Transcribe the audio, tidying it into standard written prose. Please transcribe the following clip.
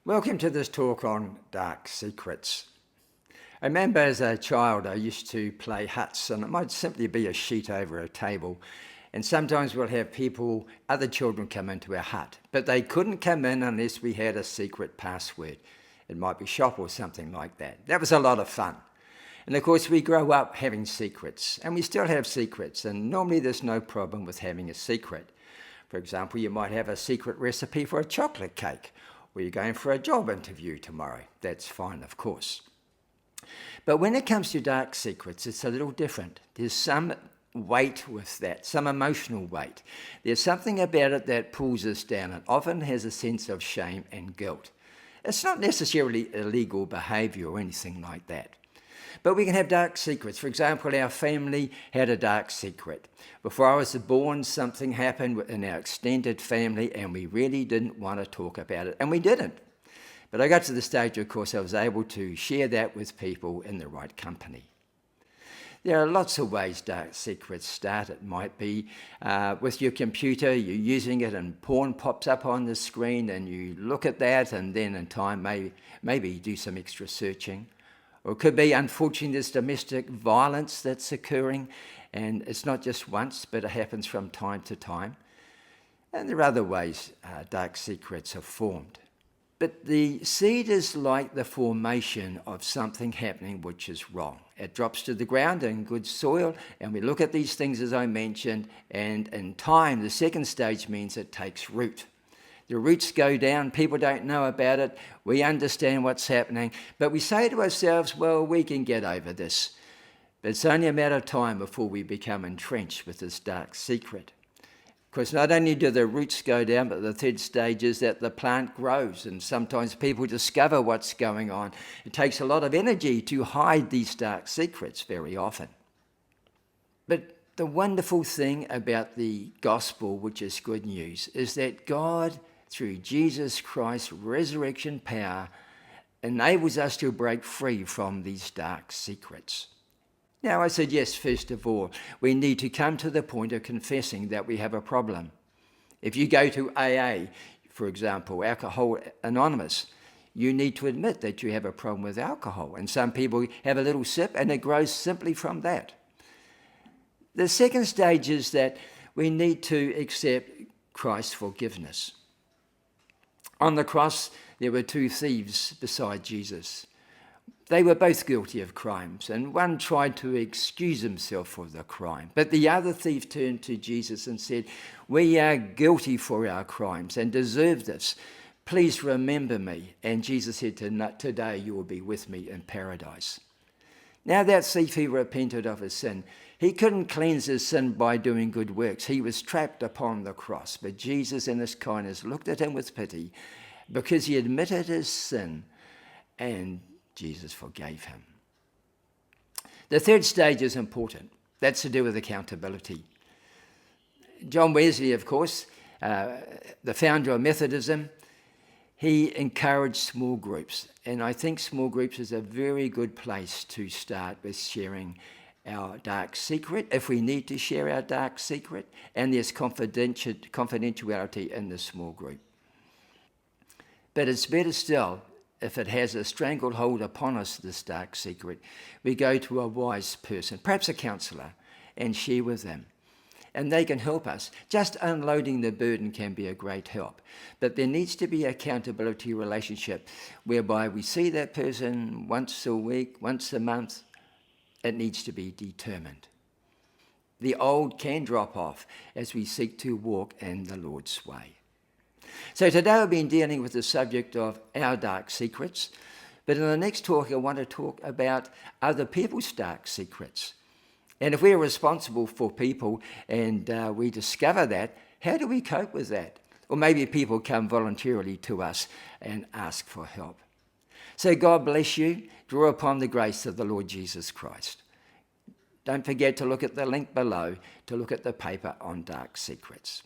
Welcome to this talk on dark secrets. I remember as a child I used to play huts, and it might simply be a sheet over a table, and sometimes we'll have other children come into our hut, but they couldn't come in unless we had a secret password. It might be shop or something like that. That was a lot of fun. And of course we grow up having secrets, and we still have secrets, and normally there's no problem with having a secret. For example, you might have a secret recipe for a chocolate cake, or you're going for a job interview tomorrow. That's fine, of course. But when it comes to dark secrets, it's a little different. There's some weight with that, some emotional weight. There's something about it that pulls us down. It often has a sense of shame and guilt. It's not necessarily illegal behaviour or anything like that. But we can have dark secrets. For example, our family had a dark secret. Before I was born, something happened in our extended family, and we really didn't want to talk about it, and we didn't. But I got to the stage, of course, I was able to share that with people in the right company. There are lots of ways dark secrets start. It might be with your computer, you're using it and porn pops up on the screen and you look at that, and then in time maybe do some extra searching. Or it could be, unfortunately, this domestic violence that's occurring, and it's not just once, but it happens from time to time. And there are other ways dark secrets are formed. But the seed is like the formation of something happening which is wrong. It drops to the ground in good soil, and we look at these things as I mentioned, and in time, the second stage means it takes root. The roots go down, people don't know about it, we understand what's happening, but we say to ourselves, well, we can get over this. But it's only a matter of time before we become entrenched with this dark secret. Of course, not only do the roots go down, but the third stage is that the plant grows, and sometimes people discover what's going on. It takes a lot of energy to hide these dark secrets very often. But the wonderful thing about the gospel, which is good news, is that God, through Jesus Christ's resurrection power, enables us to break free from these dark secrets. Now, I suggest, first of all, we need to come to the point of confessing that we have a problem. If you go to AA, for example, Alcohol Anonymous, you need to admit that you have a problem with alcohol. And some people have a little sip and it grows simply from that. The second stage is that we need to accept Christ's forgiveness. On the cross, there were two thieves beside Jesus. They were both guilty of crimes, and one tried to excuse himself for the crime. But the other thief turned to Jesus and said, "We are guilty for our crimes and deserve this. Please remember me." And Jesus said, "Today you will be with me in paradise." Now that thief, he repented of his sin. He couldn't cleanse his sin by doing good works. He was trapped upon the cross. But Jesus, in his kindness, looked at him with pity because he admitted his sin, and Jesus forgave him. The third stage is important. That's to do with accountability. John Wesley, of course, the founder of Methodism, he encouraged small groups. And I think small groups is a very good place to start with sharing our dark secret, if we need to share our dark secret, and there's confidentiality in the small group. But it's better still, if it has a stranglehold upon us, this dark secret, we go to a wise person, perhaps a counsellor, and share with them. And they can help us. Just unloading the burden can be a great help. But there needs to be an accountability relationship whereby we see that person once a week, once a month. It needs to be determined. The old can drop off as we seek to walk in the Lord's way. So today I've been dealing with the subject of our dark secrets, but in the next talk I want to talk about other people's dark secrets. And if we're responsible for people and we discover that, how do we cope with that? Or maybe people come voluntarily to us and ask for help. So God bless you. Draw upon the grace of the Lord Jesus Christ. Don't forget to look at the link below to look at the paper on dark secrets.